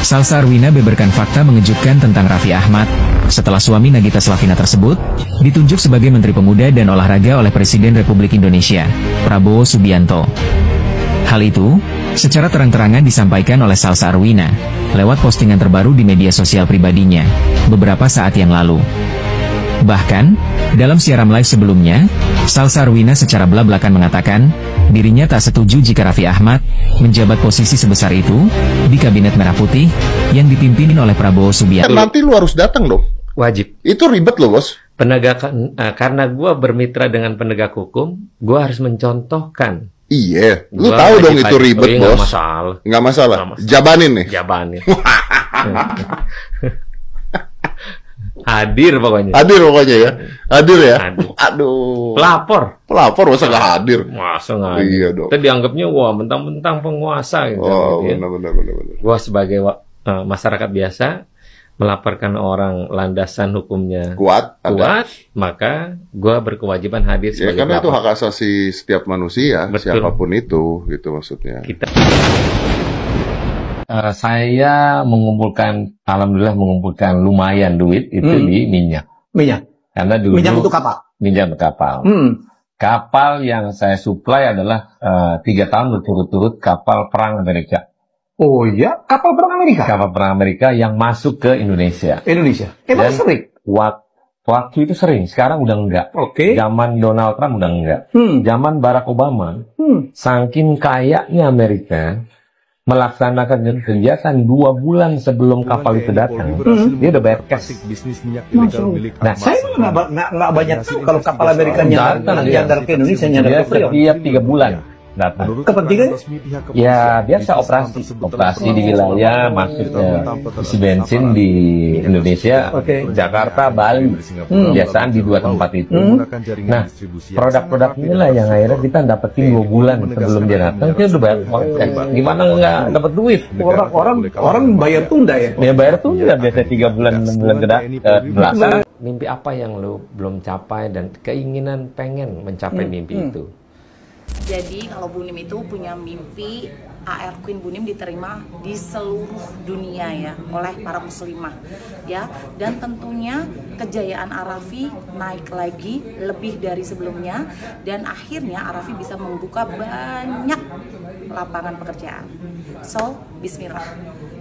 Salsa Arwina beberkan fakta mengejutkan tentang Raffi Ahmad. Setelah suami Nagita Slavina tersebut ditunjuk sebagai Menteri Pemuda dan Olahraga oleh Presiden Republik Indonesia, Prabowo Subianto. Hal itu secara terang-terangan disampaikan oleh Salsa Arwina lewat postingan terbaru di media sosial pribadinya beberapa saat yang lalu. Bahkan, dalam siaran live sebelumnya, Salsa Arwina secara belak-belakan mengatakan dirinya tak setuju jika Raffi Ahmad menjabat posisi sebesar itu di Kabinet Merah Putih yang dipimpin oleh Prabowo Subianto. Nanti lu harus datang dong. Wajib. Itu ribet loh, Bos. Penegakan, karena gue bermitra dengan penegak hukum, gue harus mencontohkan. Iya, lu tahu dong itu ribet, Bos. Nggak masalah. Nggak masalah. Jabanin nih. Jabanin. Hadir pokoknya. Hadir pokoknya ya. Hadir ya. Hadir. Aduh. Pelapor masa nggak hadir? Masa nggak hadir? Iya dong. Kita dianggapnya wah mentang-mentang penguasa gitu. Oh, ya. benar. Gua sebagai masyarakat biasa melaporkan orang landasan hukumnya Kuat, maka gua berkewajiban hadir ya, sebagai karena itu pelapor. hak asasi setiap manusia, Betul. siapapun itu, gitu maksudnya. Saya alhamdulillah mengumpulkan lumayan duit itu di minyak. Karena dulu minyak untuk kapal. Minyak untuk kapal. Kapal yang saya suplai adalah 3 tahun berturut-turut kapal perang Amerika. Oh iya, kapal perang Amerika. Kapal perang Amerika yang masuk ke Indonesia. Emang sering? Waktu itu sering, sekarang udah enggak. Oke. Zaman Donald Trump udah enggak. Zaman Barack Obama, saking kayanya Amerika melaksanakan kegiatan 2 bulan sebelum kapal itu datang, dia udah bayar cash. Nah, saya nggak banyak tahu kalau kapal Amerika nyandar ke Indonesia, nyandar ke Priok. Setiap 3 bulan datang. Kepentingan? Ya biasa operasi di wilayah, masuknya isi bensin di Indonesia, Jakarta, Bali, biasaan di 2 tempat itu. Nah, produk-produk inilah yang akhirnya kita dapetin 2 bulan sebelum dia datang, dia udah bayar uang. Gimana nggak dapet duit? Orang bayar tunda ya? Ya bayar tunda biasa 3 bulan, 6 bulan belasan. Mimpi apa yang lo belum capai dan keinginan pengen mencapai mimpi itu? Jadi kalau Bunim itu punya mimpi AR Queen Bunim diterima di seluruh dunia ya oleh para muslimah ya, dan tentunya kejayaan Arafi naik lagi lebih dari sebelumnya dan akhirnya Arafi bisa membuka banyak lapangan pekerjaan. So, bismillah.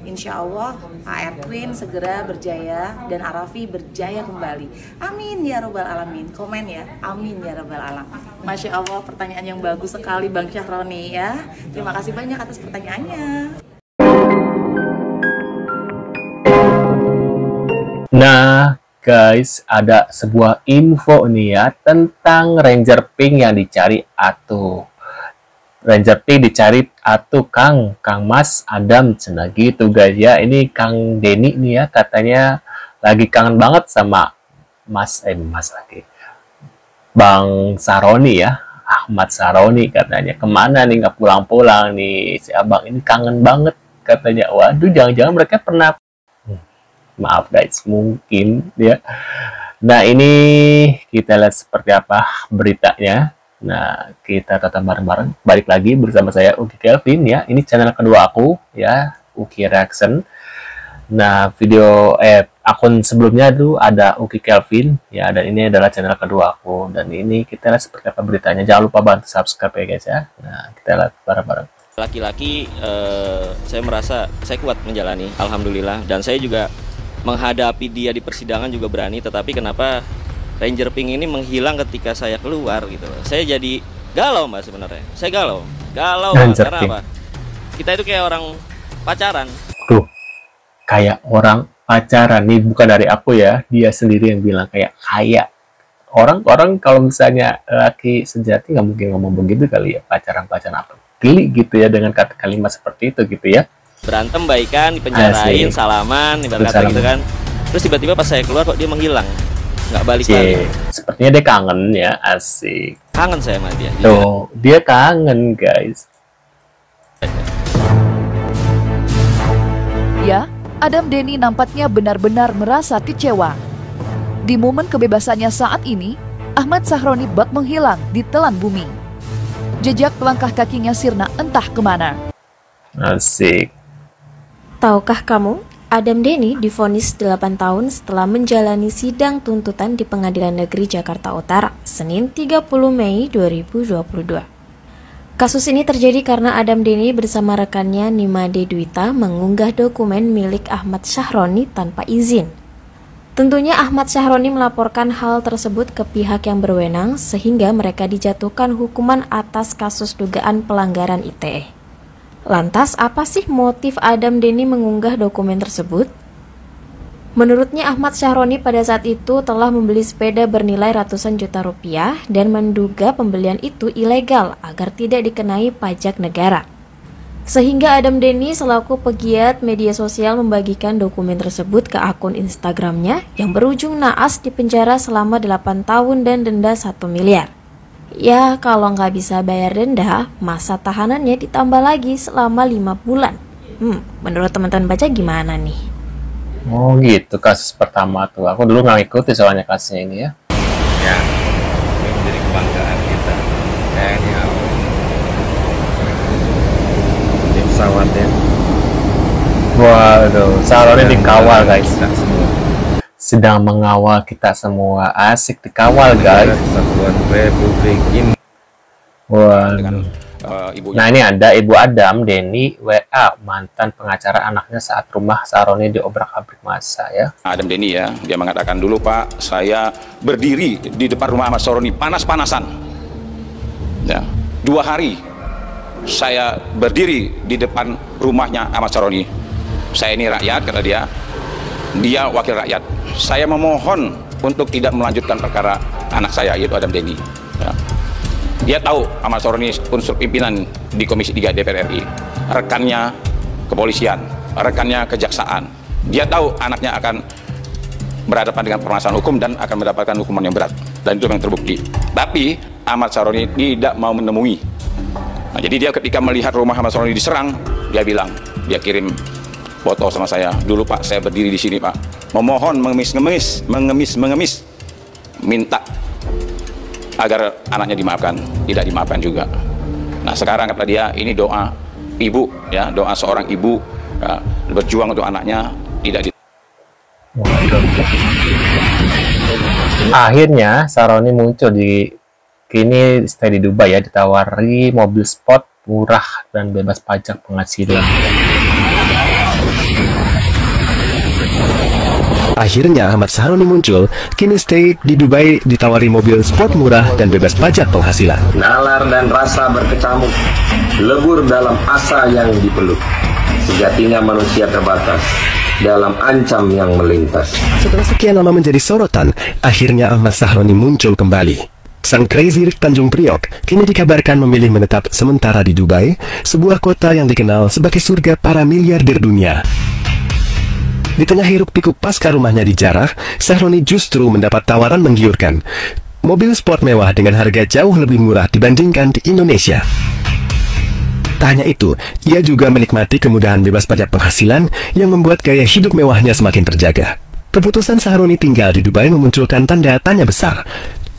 Insya Allah AR Queen segera berjaya dan Arafi berjaya kembali. Amin ya robbal alamin. Komen ya, amin ya robbal alamin. Masya Allah, pertanyaan yang bagus sekali Bang Syahroni ya. Terima kasih banyak atas pertanyaannya. Nah guys, ada sebuah info nih ya tentang Ranger Pink yang dicari Atu. Ranger Pink dicari Atu Kang Mas Adam cenah gitu guys ya. Ini Kang Denny nih ya katanya lagi kangen banget sama Mas lagi Bang Saroni ya, Ahmad Saroni katanya. Kemana nih nggak pulang-pulang nih si abang ini, kangen banget katanya. Waduh, jangan-jangan mereka pernah maaf guys, mungkin ya. Nah ini kita lihat seperti apa beritanya. Nah kita tonton bareng-bareng. Balik lagi bersama saya Uki Kelvin ya. Ini channel kedua aku ya, Uki Reaction. Nah video akun sebelumnya itu ada Uki Kelvin ya, dan ini adalah channel kedua aku. Dan ini kita lihat seperti apa beritanya. Jangan lupa bantu subscribe ya guys ya. Nah kita lihat bareng-bareng. Laki-laki saya merasa saya kuat menjalani, alhamdulillah, dan saya juga menghadapi dia di persidangan juga berani. Tetapi kenapa Ranger Pink ini menghilang ketika saya keluar gitu? Saya jadi galau mbak sebenarnya. Saya galau karena apa? Kita itu kayak orang pacaran. Tuh, kayak orang pacaran nih, bukan dari aku ya, dia sendiri yang bilang kayak orang kalau misalnya laki sejati nggak mungkin ngomong begitu kali ya, pacaran apa, geli gitu ya dengan kata kalimat seperti itu gitu ya. Berantem baikan, dipenjarain, salaman, ibarat kata gitu kan. Terus tiba-tiba pas saya keluar kok dia menghilang, nggak balik lagi. Sepertinya dia kangen ya, asik. Kangen saya sama dia. Tuh, dia kangen guys. Ya, Adam Denny nampaknya benar-benar merasa kecewa. Di momen kebebasannya saat ini, Ahmad Sahroni bak menghilang di telan bumi. Jejak langkah kakinya sirna entah kemana. Asik. Tahukah kamu, Adam Denny divonis 8 tahun setelah menjalani sidang tuntutan di Pengadilan Negeri Jakarta Utara, Senin 30 Mei 2022. Kasus ini terjadi karena Adam Denny bersama rekannya Nimade Dwita mengunggah dokumen milik Ahmad Sahroni tanpa izin. Tentunya Ahmad Sahroni melaporkan hal tersebut ke pihak yang berwenang sehingga mereka dijatuhkan hukuman atas kasus dugaan pelanggaran ITE. Lantas, apa sih motif Adam Denny mengunggah dokumen tersebut? Menurutnya, Ahmad Sahroni pada saat itu telah membeli sepeda bernilai ratusan juta rupiah dan menduga pembelian itu ilegal agar tidak dikenai pajak negara. Sehingga Adam Denny selaku pegiat media sosial membagikan dokumen tersebut ke akun Instagramnya yang berujung naas dipenjara selama 8 tahun dan denda 1 miliar. Ya, kalau nggak bisa bayar denda, masa tahanannya ditambah lagi selama 5 bulan. Menurut teman-teman baca gimana nih? Oh gitu, kasus pertama tuh. Aku dulu nggak ngikutin soalnya kasusnya ini ya. Ya, ini menjadi kebanggaan kita. TNI AU. Di pesawat ya. Waduh, Sahroni dikawal guys. Kita semua. Sedang mengawal kita semua, asik dikawal guys. Kesatuan Republik ini. Wah. Ibu. Nah ini ada Ibu Adam Denny WA mantan pengacara anaknya saat rumah Sahroni diobrak-abrik massa ya. Adam Denny ya, dia mengatakan dulu Pak, saya berdiri di depan rumah Ahmad Sahroni panas-panasan. Ya, 2 hari saya berdiri di depan rumahnya Ahmad Sahroni. Saya ini rakyat kata dia wakil rakyat. Saya memohon untuk tidak melanjutkan perkara anak saya yaitu Adam Denny. Ya. Dia tahu Ahmad Sahroni unsur pimpinan di Komisi 3 DPR RI, rekannya kepolisian, rekannya kejaksaan. Dia tahu anaknya akan berhadapan dengan permasalahan hukum dan akan mendapatkan hukuman yang berat, dan itu yang terbukti. Tapi Ahmad Sahroni tidak mau menemui. Nah, jadi dia ketika melihat rumah Ahmad Sahroni diserang, dia bilang, dia kirim foto sama saya. Dulu Pak, saya berdiri di sini Pak, memohon, mengemis, minta agar anaknya dimaafkan. Tidak dimaafkan juga. Nah sekarang kata dia, ini doa ibu ya, doa seorang ibu ya, berjuang untuk anaknya tidak di. Akhirnya Sahroni muncul kini stay di Dubai ya, ditawari mobil sport murah dan bebas pajak penghasilan. Akhirnya Ahmad Sahroni muncul, kini stay di Dubai ditawari mobil sport murah dan bebas pajak penghasilan. Nalar dan rasa berkecamuk, lebur dalam asa yang dipeluk. Sejatinya manusia terbatas dalam ancam yang melintas. Setelah sekian lama menjadi sorotan, akhirnya Ahmad Sahroni muncul kembali. Sang Crazy Rich Tanjung Priok kini dikabarkan memilih menetap sementara di Dubai, sebuah kota yang dikenal sebagai surga para miliarder dunia. Di tengah hiruk pikuk pasca rumahnya dijarah, Sahroni justru mendapat tawaran menggiurkan. Mobil sport mewah dengan harga jauh lebih murah dibandingkan di Indonesia. Tak hanya itu, ia juga menikmati kemudahan bebas pajak penghasilan yang membuat gaya hidup mewahnya semakin terjaga. Keputusan Sahroni tinggal di Dubai memunculkan tanda tanya besar.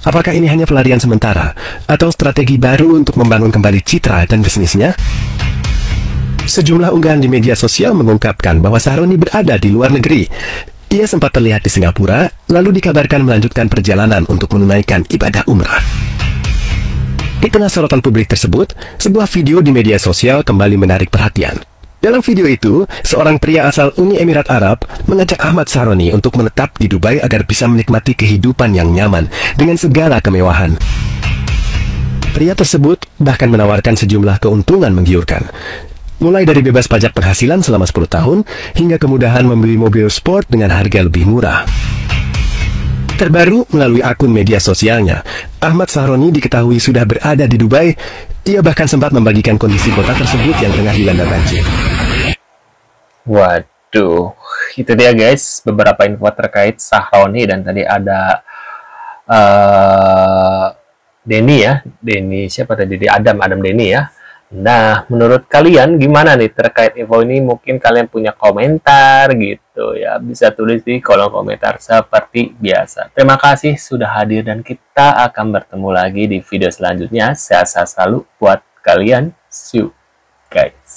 Apakah ini hanya pelarian sementara, atau strategi baru untuk membangun kembali citra dan bisnisnya? Sejumlah unggahan di media sosial mengungkapkan bahwa Sahroni berada di luar negeri. Ia sempat terlihat di Singapura, lalu dikabarkan melanjutkan perjalanan untuk menunaikan ibadah umrah. Di tengah sorotan publik tersebut, sebuah video di media sosial kembali menarik perhatian. Dalam video itu, seorang pria asal Uni Emirat Arab mengajak Ahmad Sahroni untuk menetap di Dubai agar bisa menikmati kehidupan yang nyaman dengan segala kemewahan. Pria tersebut bahkan menawarkan sejumlah keuntungan menggiurkan. Mulai dari bebas pajak penghasilan selama 10 tahun, hingga kemudahan membeli mobil sport dengan harga lebih murah. Terbaru, melalui akun media sosialnya, Ahmad Sahroni diketahui sudah berada di Dubai. Ia bahkan sempat membagikan kondisi kota tersebut yang tengah dilanda banjir. Waduh, itu dia guys, beberapa info terkait Sahroni. Dan tadi ada Denny ya, Denny siapa tadi? Adam Denny ya. Nah, menurut kalian gimana nih terkait info ini? Mungkin kalian punya komentar gitu ya. Bisa tulis di kolom komentar seperti biasa. Terima kasih sudah hadir dan kita akan bertemu lagi di video selanjutnya. Sehat-sehat selalu buat kalian. See you guys.